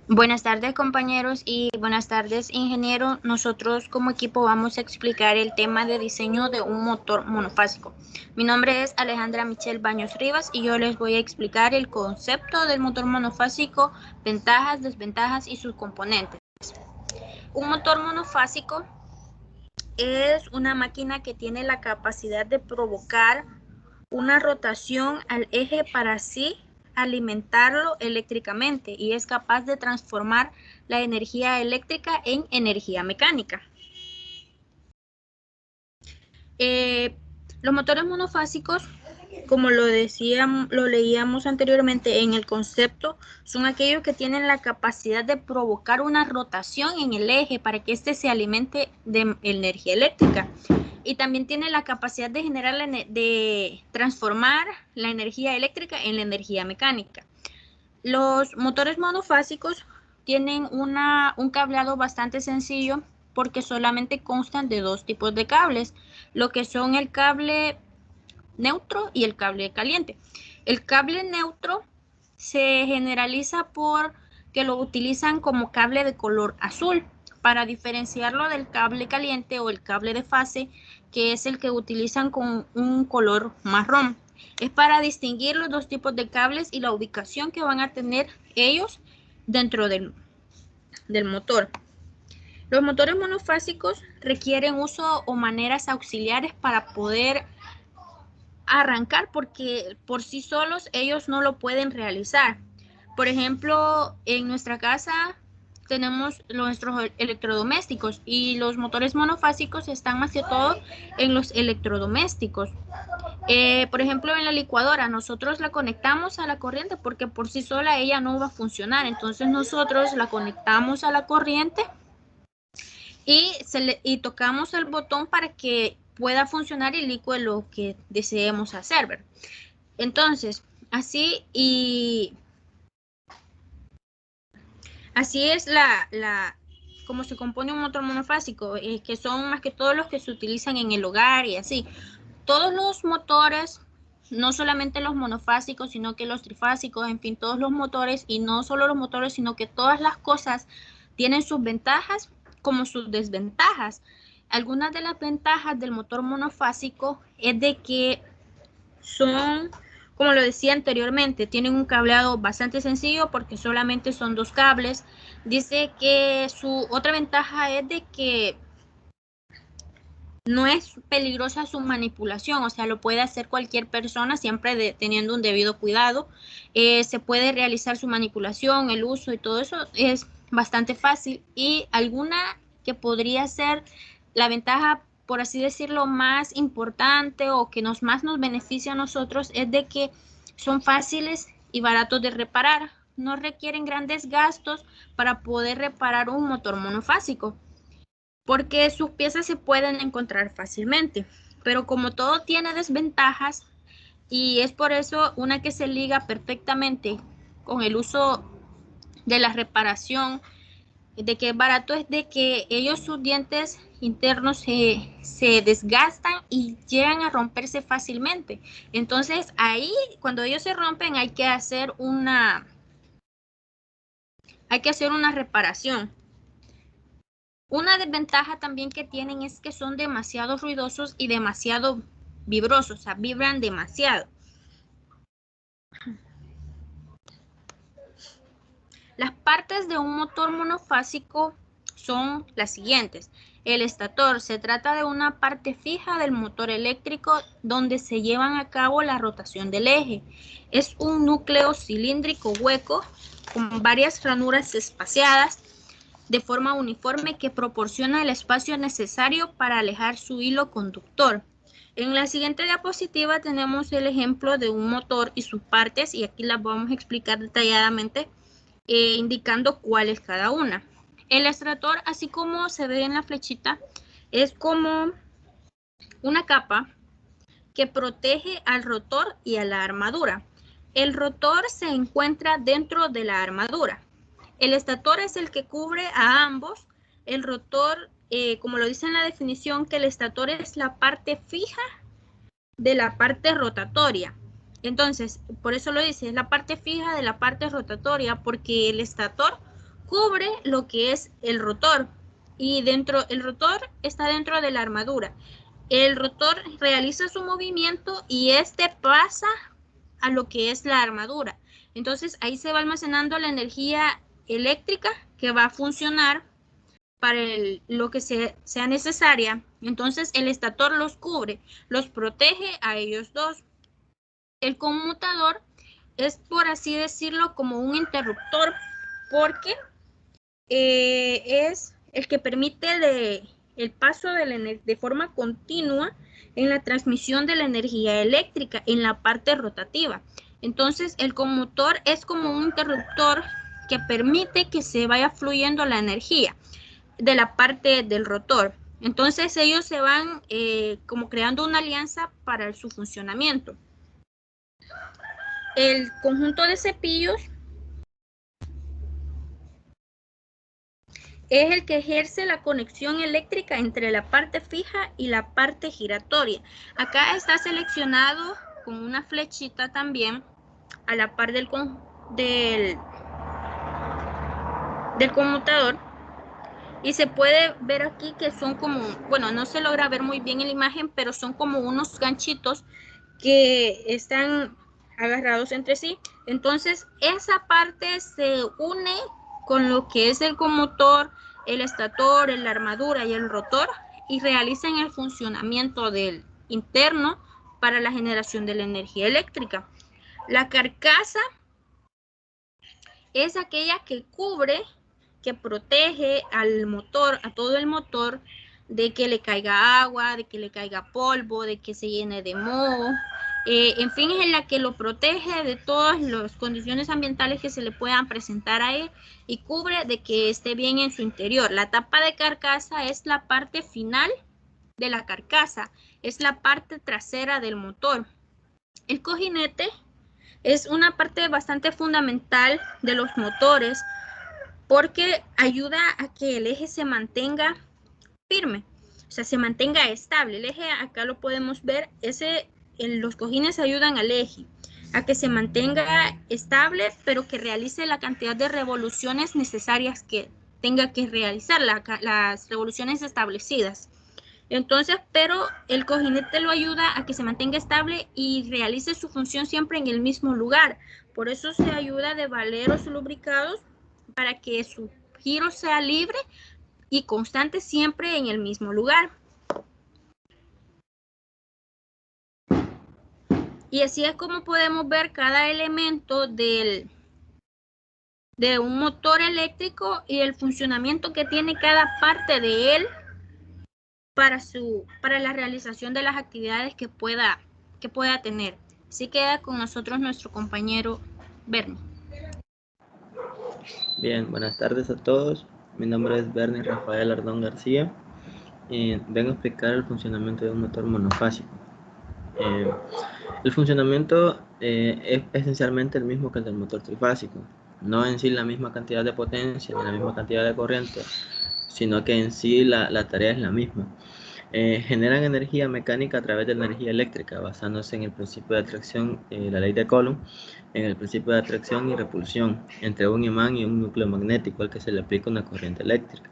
Buenas tardes, compañeros, y buenas tardes, ingeniero. Nosotros como equipo vamos a explicar el tema de diseño de un motor monofásico. Mi nombre es Alejandra Michelle Baños Rivas y yo les voy a explicar el concepto del motor monofásico, ventajas, desventajas y sus componentes. Un motor monofásico es una máquina que tiene la capacidad de provocar una rotación al eje para así alimentarlo eléctricamente y es capaz de transformar la energía eléctrica en energía mecánica. Los motores monofásicos, como lo leíamos anteriormente en el concepto, son aquellos que tienen la capacidad de provocar una rotación en el eje para que éste se alimente de energía eléctrica. Y también tiene la capacidad de de transformar la energía eléctrica en la energía mecánica. Los motores monofásicos tienen un cableado bastante sencillo porque solamente constan de dos tipos de cables, lo que son el cable neutro y el cable caliente. El cable neutro se generaliza porque lo utilizan como cable de color azul para diferenciarlo del cable caliente o el cable de fase, que es el que utilizan con un color marrón. Es para distinguir los dos tipos de cables y la ubicación que van a tener ellos dentro del motor. Los motores monofásicos requieren uso o maneras auxiliares para poder arrancar porque por sí solos ellos no lo pueden realizar. Por ejemplo, en nuestra casa tenemos nuestros electrodomésticos y los motores monofásicos están más que todo en los electrodomésticos. Por ejemplo, en la licuadora nosotros la conectamos a la corriente porque por sí sola ella no va a funcionar. Entonces nosotros la conectamos a la corriente y tocamos el botón para que pueda funcionar y licue lo que deseemos hacer, ¿verdad? Entonces, así es como se compone un motor monofásico, que son más que todos los que se utilizan en el hogar y así. Todos los motores, no solamente los monofásicos, sino que los trifásicos, en fin, todos los motores, y no solo los motores, sino que todas las cosas tienen sus ventajas como sus desventajas. Algunas de las ventajas del motor monofásico es de que son, como lo decía anteriormente, tienen un cableado bastante sencillo porque solamente son dos cables. Dice que su otra ventaja es de que no es peligrosa su manipulación, o sea, lo puede hacer cualquier persona siempre teniendo un debido cuidado. Se puede realizar su manipulación, el uso y todo eso es bastante fácil. Y alguna que podría ser la ventaja, por así decirlo, más importante o que más nos beneficia a nosotros es de que son fáciles y baratos de reparar. No requieren grandes gastos para poder reparar un motor monofásico, porque sus piezas se pueden encontrar fácilmente. Pero como todo tiene desventajas, y es por eso una que se liga perfectamente con el uso de la reparación, de que es barato, es de que sus dientes internos se desgastan y llegan a romperse fácilmente. Entonces ahí, cuando ellos se rompen, hay que hacer una reparación. Una desventaja también que tienen es que son demasiado ruidosos y demasiado vibrosos, o sea, vibran demasiado. Las partes de un motor monofásico son las siguientes. El estator se trata de una parte fija del motor eléctrico donde se llevan a cabo la rotación del eje. Es un núcleo cilíndrico hueco con varias ranuras espaciadas de forma uniforme que proporciona el espacio necesario para alejar su hilo conductor. En la siguiente diapositiva tenemos el ejemplo de un motor y sus partes y aquí las vamos a explicar detalladamente, indicando cuál es cada una. El estator, así como se ve en la flechita, es como una capa que protege al rotor y a la armadura. El rotor se encuentra dentro de la armadura. El estator es el que cubre a ambos. El rotor como lo dice en la definición, que el estator es la parte fija de la parte rotatoria. Entonces, por eso lo dice, es la parte fija de la parte rotatoria, porque el estator cubre lo que es el rotor, y el rotor está dentro de la armadura. El rotor realiza su movimiento y este pasa a lo que es la armadura. Entonces, ahí se va almacenando la energía eléctrica que va a funcionar para lo que sea necesaria. Entonces, el estator los cubre, los protege a ellos dos. El conmutador es, por así decirlo, como un interruptor, porque es el que permite el paso de forma continua en la transmisión de la energía eléctrica en la parte rotativa. Entonces, el conmutador es como un interruptor que permite que se vaya fluyendo la energía de la parte del rotor. Entonces, ellos se van como creando una alianza para su funcionamiento. El conjunto de cepillos es el que ejerce la conexión eléctrica entre la parte fija y la parte giratoria. Acá está seleccionado con una flechita también a la par del conmutador, y se puede ver aquí que son como, bueno, no se logra ver muy bien en la imagen, pero son como unos ganchitos que están agarrados entre sí. Entonces, esa parte se une con lo que es el conmotor, el estator, la armadura y el rotor, y realizan el funcionamiento del interno para la generación de la energía eléctrica. La carcasa es aquella que cubre, que protege al motor, a todo el motor, de que le caiga agua, de que le caiga polvo, de que se llene de moho. En fin, es la que lo protege de todas las condiciones ambientales que se le puedan presentar a él, y cubre de que esté bien en su interior. La tapa de carcasa es la parte final de la carcasa, es la parte trasera del motor. El cojinete es una parte bastante fundamental de los motores, porque ayuda a que el eje se mantenga firme, o sea, se mantenga estable. El eje, acá lo podemos ver, los cojines ayudan al eje a que se mantenga estable, pero que realice la cantidad de revoluciones necesarias que tenga que realizar, las revoluciones establecidas. Entonces, pero el cojinete lo ayuda a que se mantenga estable y realice su función siempre en el mismo lugar. Por eso se ayuda de valeros lubricados para que su giro sea libre y constante siempre en el mismo lugar. Y así es como podemos ver cada elemento de un motor eléctrico y el funcionamiento que tiene cada parte de él para la realización de las actividades que pueda tener. Así queda con nosotros nuestro compañero Bernie. Bien, buenas tardes a todos. Mi nombre es Bernie Rafael Ardón García y vengo a explicar el funcionamiento de un motor monofásico. El funcionamiento es esencialmente el mismo que el del motor trifásico, no en sí la misma cantidad de potencia ni la misma cantidad de corriente, sino que en sí la tarea es la misma. Generan energía mecánica a través de energía eléctrica, basándose en el principio de atracción, la ley de Coulomb, en el principio de atracción y repulsión entre un imán y un núcleo magnético al que se le aplica una corriente eléctrica.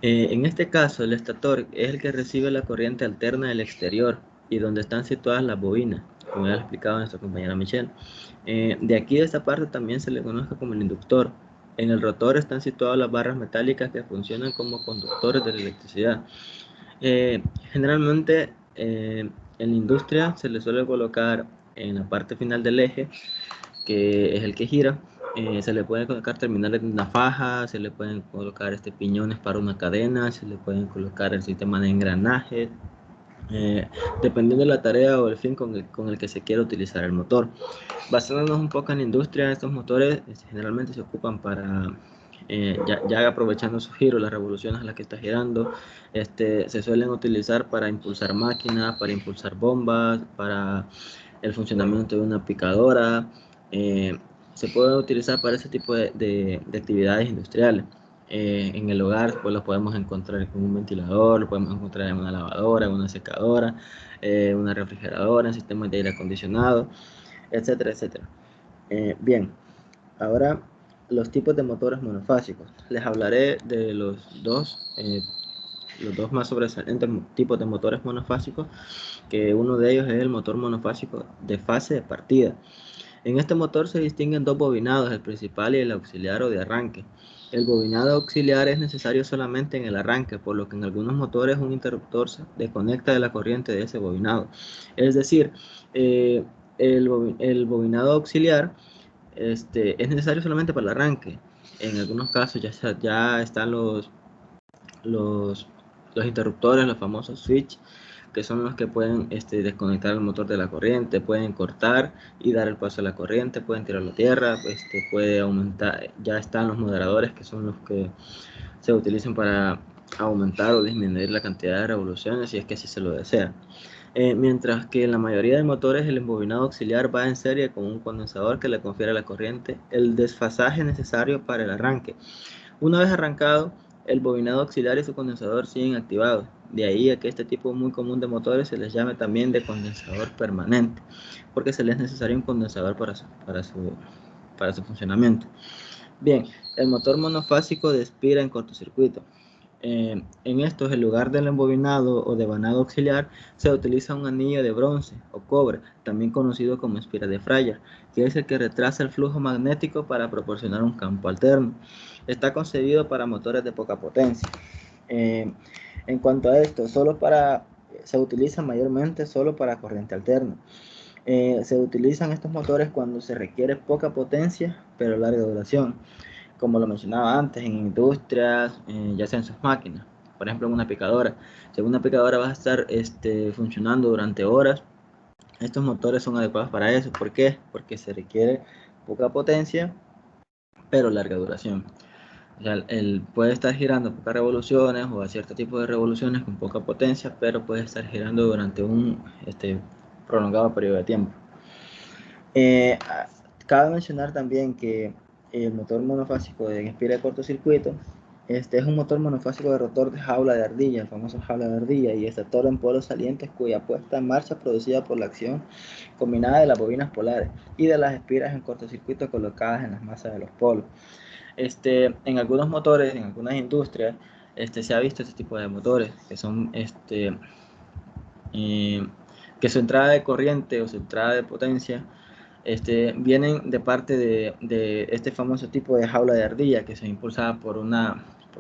En este caso, el estator es el que recibe la corriente alterna del exterior y donde están situadas las bobinas, como ya lo ha explicado nuestra compañera Michelle. De aquí a esta parte también se le conoce como el inductor. En el rotor están situadas las barras metálicas que funcionan como conductores de la electricidad. Generalmente en la industria se le suele colocar en la parte final del eje, que es el que gira, se le pueden colocar terminales de una faja, se le pueden colocar piñones para una cadena, se le pueden colocar el sistema de engranajes, dependiendo de la tarea o el fin con el que se quiera utilizar el motor. Basándonos un poco en la industria, estos motores generalmente se ocupan para ya aprovechando su giro, las revoluciones a las que está girando, se suelen utilizar para impulsar máquinas, para impulsar bombas, para el funcionamiento de una picadora. Se puede utilizar para ese tipo de actividades industriales. en el hogar, pues lo podemos encontrar con un ventilador, lo podemos encontrar en una lavadora, en una secadora, una refrigeradora, en sistemas de aire acondicionado, etcétera, etcétera. Bien, ahora los tipos de motores monofásicos. Les hablaré de los dos más sobresalientes tipos de motores monofásicos, que uno de ellos es el motor monofásico de fase de partida. En este motor se distinguen dos bobinados, el principal y el auxiliar o de arranque. El bobinado auxiliar es necesario solamente en el arranque, por lo que en algunos motores un interruptor se desconecta de la corriente de ese bobinado. Es decir, el bobinado auxiliar es necesario solamente para el arranque. En algunos casos ya están los interruptores, los famosos switch, que son los que pueden desconectar el motor de la corriente, pueden cortar y dar el paso a la corriente, pueden tirarlo a tierra, puede aumentar. Ya están los moderadores, que son los que se utilizan para aumentar o disminuir la cantidad de revoluciones si es que así se lo desea. Mientras que en la mayoría de motores el embobinado auxiliar va en serie con un condensador que le confiere a la corriente el desfasaje necesario para el arranque. Una vez arrancado, el bobinado auxiliar y su condensador siguen activados. De ahí a que este tipo muy común de motores se les llame también de condensador permanente, porque se les es necesario un condensador para su funcionamiento. Bien, el motor monofásico despira en cortocircuito. En estos, en lugar del embobinado o devanado auxiliar, se utiliza un anillo de bronce o cobre, también conocido como espira de Fryer, que es el que retrasa el flujo magnético para proporcionar un campo alterno. Está concebido para motores de poca potencia. En cuanto a esto, se utiliza mayormente solo para corriente alterna. Se utilizan estos motores cuando se requiere poca potencia, pero larga duración, como lo mencionaba antes, en industrias, ya sea en sus máquinas. Por ejemplo, en una picadora. Si una picadora va a estar funcionando durante horas, estos motores son adecuados para eso. ¿Por qué? Porque se requiere poca potencia, pero larga duración. O sea, él puede estar girando pocas revoluciones o a cierto tipo de revoluciones con poca potencia, pero puede estar girando durante un prolongado periodo de tiempo. Cabe mencionar también que el motor monofásico de espira de cortocircuito es un motor monofásico de rotor de jaula de ardilla, el famoso jaula de ardilla, y estator en polos salientes cuya puesta en marcha es producida por la acción combinada de las bobinas polares y de las espiras en cortocircuito colocadas en las masas de los polos. En algunos motores, en algunas industrias, se ha visto este tipo de motores que son que su entrada de corriente o su entrada de potencia vienen de parte de este famoso tipo de jaula de ardilla que se impulsa por un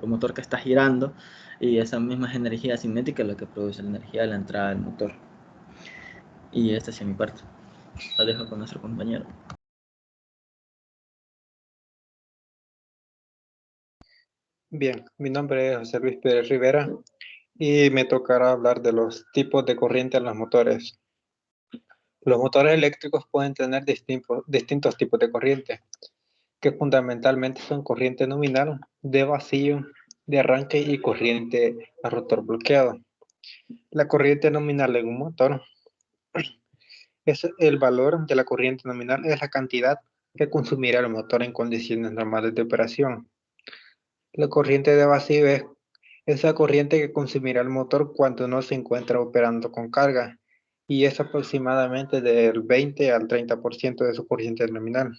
motor que está girando, y esa misma energía cinética es la que produce la energía de la entrada del motor. Y esta es mi parte. La dejo con nuestro compañero. Bien, mi nombre es José Luis Pérez Rivera y me tocará hablar de los tipos de corriente en los motores. Los motores eléctricos pueden tener distintos tipos de corriente, que fundamentalmente son corriente nominal, de vacío, de arranque y corriente a rotor bloqueado. La corriente nominal en un motor es el valor de la corriente nominal, es la cantidad que consumirá el motor en condiciones normales de operación. La corriente de vacío es esa corriente que consumirá el motor cuando no se encuentra operando con carga, y es aproximadamente del 20 al 30% de su corriente nominal.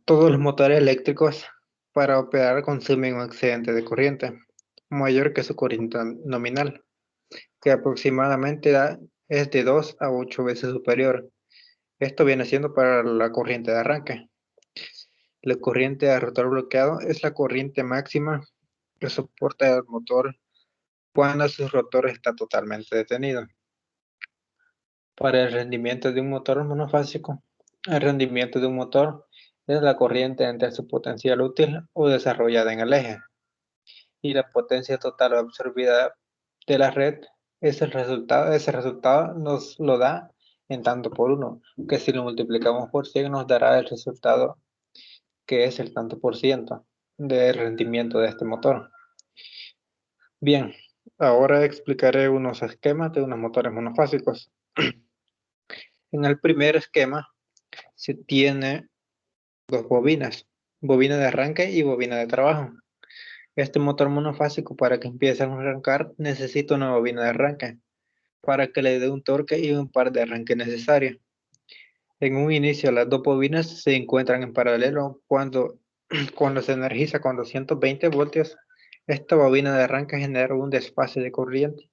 Todos los motores eléctricos para operar consumen un excedente de corriente mayor que su corriente nominal, que aproximadamente es de 2 a 8 veces superior. Esto viene siendo para la corriente de arranque. La corriente de rotor bloqueado es la corriente máxima que soporta el motor cuando su rotor está totalmente detenido. Para el rendimiento de un motor monofásico, el rendimiento de un motor es la corriente entre su potencial útil o desarrollada en el eje y la potencia total absorbida de la red es el resultado. Ese resultado nos lo da en tanto por uno, que si lo multiplicamos por 100 nos dará el resultado que es el tanto por ciento de rendimiento de este motor. Bien, ahora explicaré unos esquemas de unos motores monofásicos. En el primer esquema se tiene dos bobinas bobina de arranque y bobina de trabajo. Este motor monofásico, para que empiece a arrancar, necesita una bobina de arranque para que le dé un torque y un par de arranque necesario. En un inicio, las dos bobinas se encuentran en paralelo cuando se energiza con 220 voltios. Esta bobina de arranque genera un desfase de corriente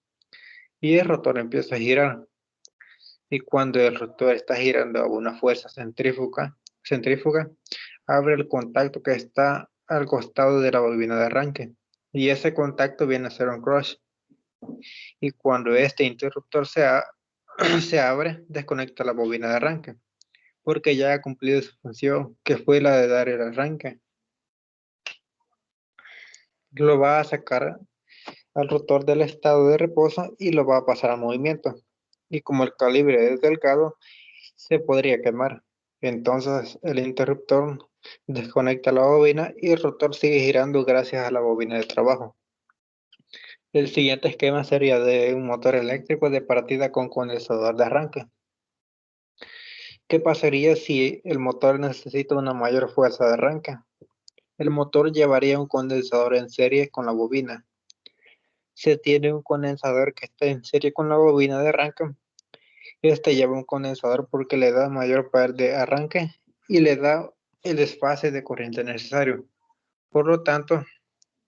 y el rotor empieza a girar. Y cuando el rotor está girando a una fuerza centrífuga, abre el contacto que está al costado de la bobina de arranque. Y ese contacto viene a ser un crush. Y cuando este interruptor se abre, desconecta la bobina de arranque, porque ya ha cumplido su función, que fue la de dar el arranque. Lo va a sacar al rotor del estado de reposo y lo va a pasar a movimiento. Y como el calibre es delgado, se podría quemar. Entonces el interruptor desconecta la bobina y el rotor sigue girando gracias a la bobina de trabajo. El siguiente esquema sería de un motor eléctrico de partida con condensador de arranque. ¿Qué pasaría si el motor necesita una mayor fuerza de arranque? El motor llevaría un condensador en serie con la bobina. Se tiene un condensador que está en serie con la bobina de arranque. Este lleva un condensador porque le da mayor poder de arranque y le da el desfase de corriente necesario. Por lo tanto,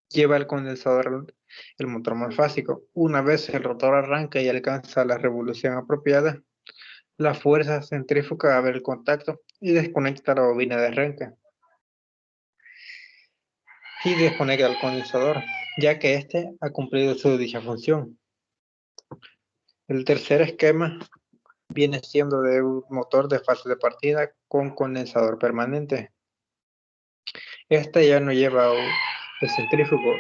lleva el condensador el motor monofásico. Una vez el rotor arranca y alcanza la revolución apropiada, la fuerza centrífuga abre el contacto y desconecta la bobina de arranque y desconecta el condensador, ya que éste ha cumplido su dicha función. El tercer esquema viene siendo de un motor de fase de partida con condensador permanente. Este ya no lleva el centrífugo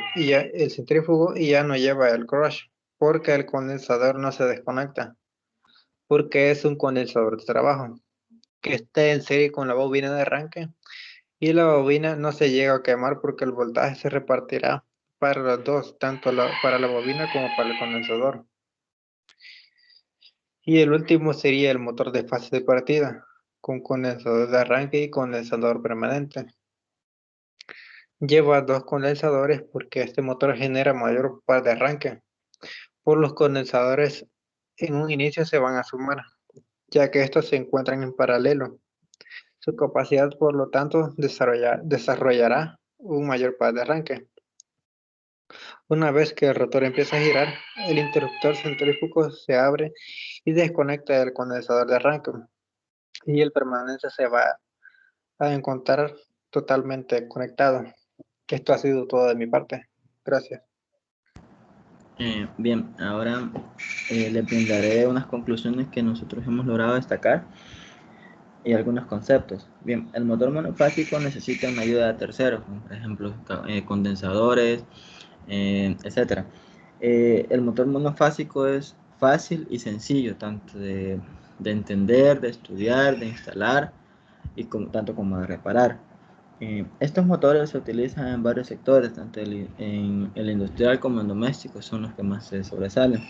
y ya no lleva el crush, porque el condensador no se desconecta, porque es un condensador de trabajo que está en serie con la bobina de arranque y la bobina no se llega a quemar porque el voltaje se repartirá para los dos, tanto para la bobina como para el condensador. Y el último sería el motor de fase de partida, con condensador de arranque y condensador permanente. Lleva dos condensadores porque este motor genera mayor par de arranque. Por los condensadores en un inicio se van a sumar, ya que estos se encuentran en paralelo. Su capacidad, por lo tanto, desarrollará un mayor par de arranque. Una vez que el rotor empieza a girar, el interruptor centrífugo se abre y desconecta el condensador de arranque y el permanente se va a encontrar totalmente conectado. Esto ha sido todo de mi parte. Gracias. Bien, ahora les brindaré unas conclusiones que nosotros hemos logrado destacar y algunos conceptos. Bien, el motor monofásico necesita una ayuda de terceros, como por ejemplo condensadores, etc. El motor monofásico es fácil y sencillo, tanto de entender, de estudiar, de instalar y tanto como de reparar. Estos motores se utilizan en varios sectores, tanto en el industrial como en doméstico, son los que más se sobresalen.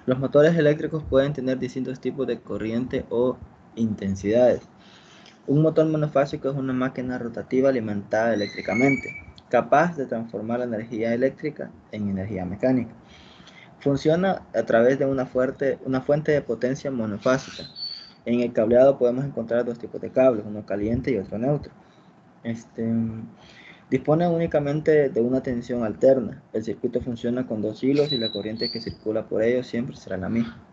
Los motores eléctricos pueden tener distintos tipos de corriente o intensidades. Un motor monofásico es una máquina rotativa alimentada eléctricamente, capaz de transformar la energía eléctrica en energía mecánica. Funciona a través de una fuente de potencia monofásica. En el cableado podemos encontrar dos tipos de cables, uno caliente y otro neutro. Dispone únicamente de una tensión alterna. El circuito funciona con dos hilos y la corriente que circula por ellos siempre será la misma.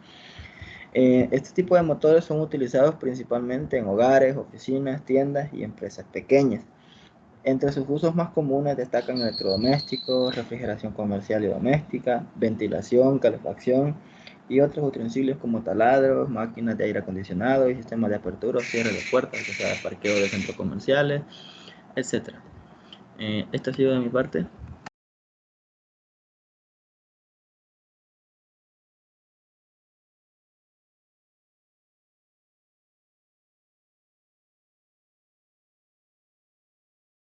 Este tipo de motores son utilizados principalmente en hogares, oficinas, tiendas y empresas pequeñas. Entre sus usos más comunes destacan electrodomésticos, refrigeración comercial y doméstica, ventilación, calefacción y otros utensilios como taladros, máquinas de aire acondicionado y sistemas de apertura o cierre de puertas, o sea, parqueo de centros comerciales, etc. Esto ha sido de mi parte.